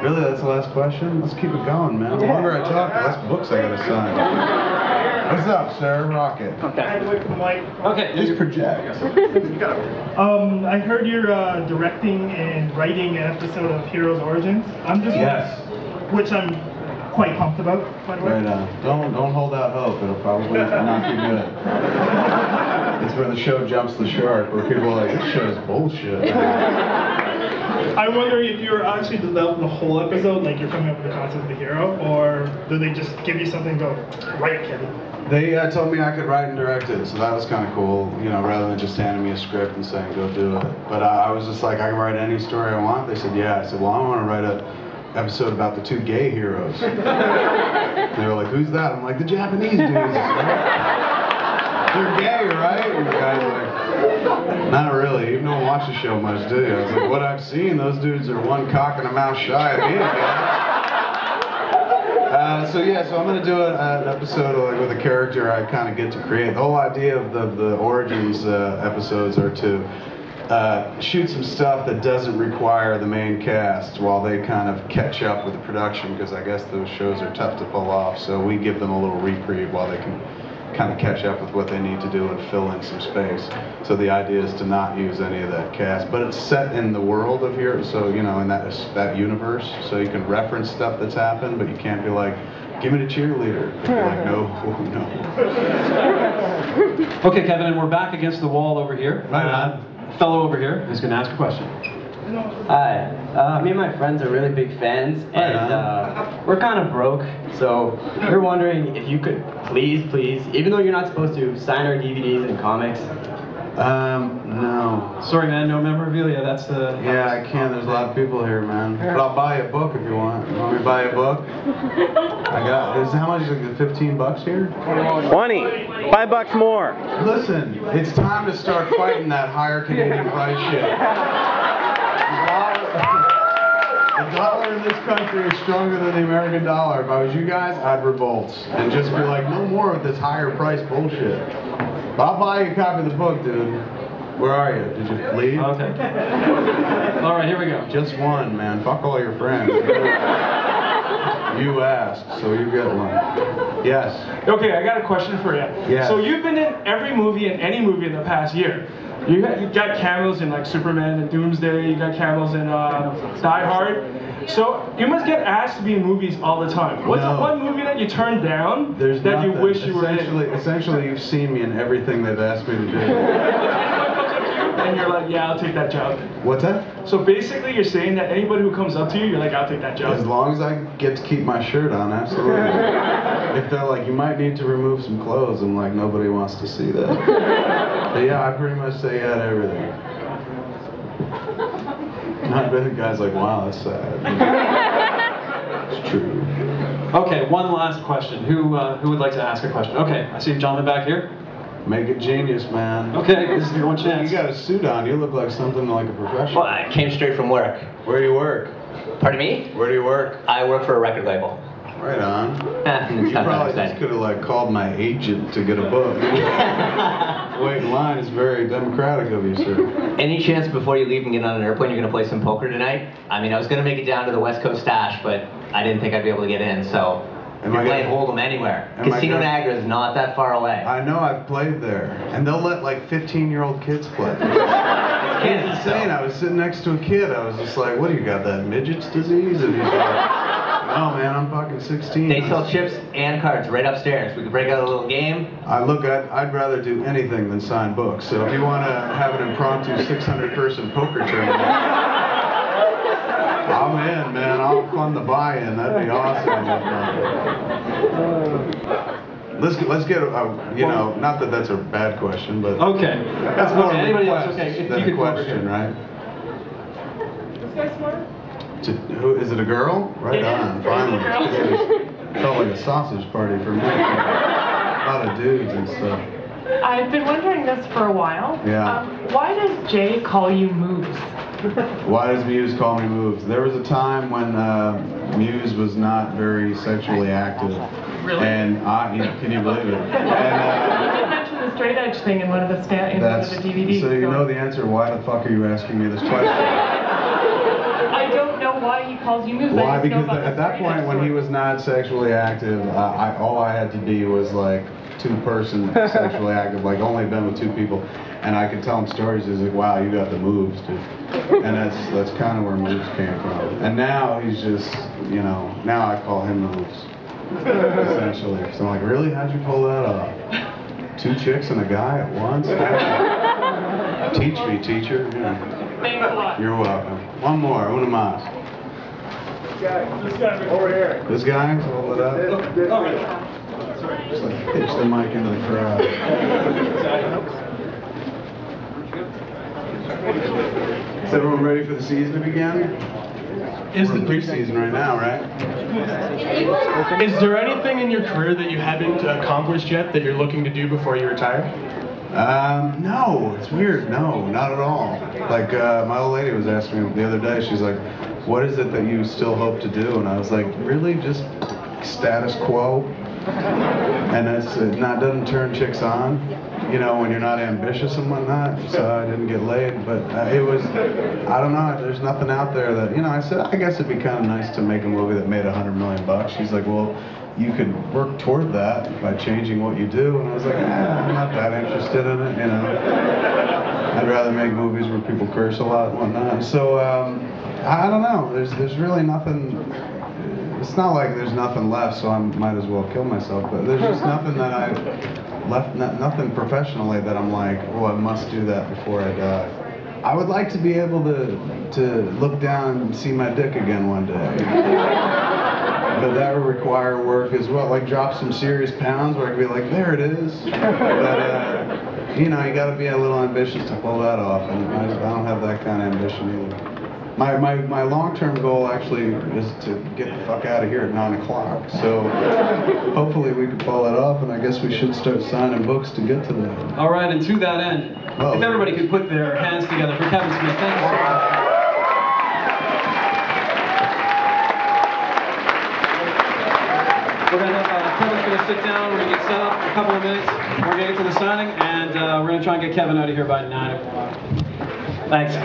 Really, that's the last question? Let's keep it going, man. The longer I talk, the less books I gotta sign. What's up, sir? Rocket. Okay. Just project. I heard you're directing and writing an episode of Heroes Origins. I'm just which I'm quite pumped about, by the way. Right on. Don't hold out hope. It'll probably not be good. It's where the show jumps the shark, where people are like, this show's bullshit. I'm wondering if you're actually developing the whole episode, like you're coming up with the concept of the hero, or do they just give you something to go, write, Kevin? They told me I could write and direct it, so that was kind of cool, you know, rather than just handing me a script and saying, go do it. But I was just like, I can write any story I want. They said, yeah. I said, well, I want to write an episode about the two gay heroes. They were like, who's that? I'm like, the Japanese dudes. They're gay, right? And the guy's like, not really. You don't watch the show much, do you? I was like, what I've seen, those dudes are one cock and a mouth shy of being gay. So I'm going to do an episode like with a character I kind of get to create. The whole idea of the Origins episodes are to shoot some stuff that doesn't require the main cast while they kind of catch up with the production, because I guess those shows are tough to pull off. So we give them a little reprieve while they can kind of catch up with what they need to do and fill in some space. So the idea is to not use any of that cast, but it's set in the world of Heroes, so you know, in that universe, so you can reference stuff that's happened, but you can't be like, give me the cheerleader. You're like, no. Okay, Kevin, and we're back against the wall over here. Right on. Fellow over here is going to ask a question. Hi, me and my friends are really big fans, and we're kind of broke, so we're wondering if you could please, even though you're not supposed to, sign our DVDs and comics. No. Sorry, man, no memorabilia. That's the... Yeah, I can't. There's a lot of people here, man. But I'll buy you a book if you want. You want me to buy you a book? How much is it? 15 bucks here? 20. $5 more. Listen, it's time to start fighting that higher Canadian price shit. The dollar in this country is stronger than the American dollar. If I was you guys, I'd revolt and just be like, no more of this higher price bullshit. I'll buy you a copy of the book, dude. Where are you? Did you leave? Okay. All right, here we go. Just one, man. Fuck all your friends. You asked, so you get one. Yes. Okay, I got a question for you. Yes. So you've been in every movie and any movie in the past year. You got cameos in like Superman and Doomsday, you got cameos in Die Hard. So you must get asked to be in movies all the time. What's the one movie that you turned down that you wish you were in? Essentially, you've seen me in everything they've asked me to do. And you're like, yeah, I'll take that job. What's that? So basically you're saying that anybody who comes up to you, you're like, I'll take that job. As long as I get to keep my shirt on, absolutely. If they're like, you might need to remove some clothes, I'm like, nobody wants to see that. But yeah, I pretty much say yeah to everything. Not really, the guy's like, wow, that's sad. It's true. Okay, one last question. Who would like to ask a question? Okay, I see a gentleman back here. Make it genius, man. Okay, this is your one chance. You got a suit on. You look like something like a professional. Well, I came straight from work. Where do you work? Pardon me? Where do you work? I work for a record label. Right on. It's You not that probably just exciting. could have like called my agent to get a book. Wait in line is very democratic of you, sir. Any chance before you leave and get on an airplane you're going to play some poker tonight? I mean, I was going to make it down to the West Coast Stash, but I didn't think I'd be able to get in, so you're playing Hold'em anywhere. Casino Niagara is not that far away. I know, I've played there. And they'll let like 15-year-old kids play. It's insane. I was sitting next to a kid. I was just like, what do you got, that midget's disease? And he's like, oh man, I'm fucking 16. They sell chips and cards right upstairs. We could break out a little game. I'd rather do anything than sign books. So if you want to have an impromptu 600-person poker tournament, I'm in, man. I'll fund the buy-in. That'd be awesome. Let's get you know, not that that's a bad question, but okay. That's more of a Anybody else? request Okay, than you a could question, right? This guy's smart. Who is it? A girl? Right on. Finally. It felt like a sausage party for me. A lot of dudes and stuff. I've been wondering this for a while. Yeah. Why does Jay call you Moose? Why does Muse call me Moves? There was a time when Muse was not very sexually active. Really? And can you believe it? You did mention the straight edge thing in one of the DVDs. So you know the answer. Why the fuck are you asking me this question? I don't know why he calls you moves. Why? I just know Because about at the that straight point, edge when he story. was not sexually active, all I had to be was like two-person sexually active, like only been with two people, and I could tell him stories. He's like, "Wow, you got the moves, dude," and that's kind of where moves came from. And now he's just, now I call him moves, essentially. So I'm like, "Really? How'd you pull that off? Two chicks and a guy at once? Teach me, teacher." Yeah. Thanks a lot. You're welcome. One more, una más. This guy over here. This guy, hold it up. Just like pitch the mic into the crowd. Is everyone ready for the season to begin? We're in preseason right now, right? Is there anything in your career that you haven't accomplished yet that you're looking to do before you retire? No, it's weird. No, not at all. Like, my old lady was asking me the other day, she's like, "What is it that you still hope to do?" And I was like, really, just status quo? And it doesn't turn chicks on, when you're not ambitious and whatnot. So I didn't get laid, but it was, I don't know, there's nothing out there that, I said, I guess it'd be kind of nice to make a movie that made $100 million. She's like, well, you could work toward that by changing what you do. And I was like, I'm not that interested in it, I'd rather make movies where people curse a lot and whatnot. So, I don't know, there's really nothing. It's not like there's nothing left, so I might as well kill myself, but there's just nothing that I've left, nothing professionally that I'm like, oh, I must do that before I die. I would like to be able to look down and see my dick again one day. But that would require work as well, like drop some serious pounds where I could be like, there it is. But, you gotta be a little ambitious to pull that off, and I don't have that kind of ambition either. My long-term goal actually is to get the fuck out of here at 9 o'clock. So hopefully we can pull that off, and I guess we should start signing books to get to that. All right, and to that end, if everybody could put their hands together for Kevin Smith. Thank you so much. We're going to have Kevin's going to sit down, we're going to get set up in a couple of minutes, we're going to get to the signing, and we're going to try and get Kevin out of here by 9 o'clock. Thanks.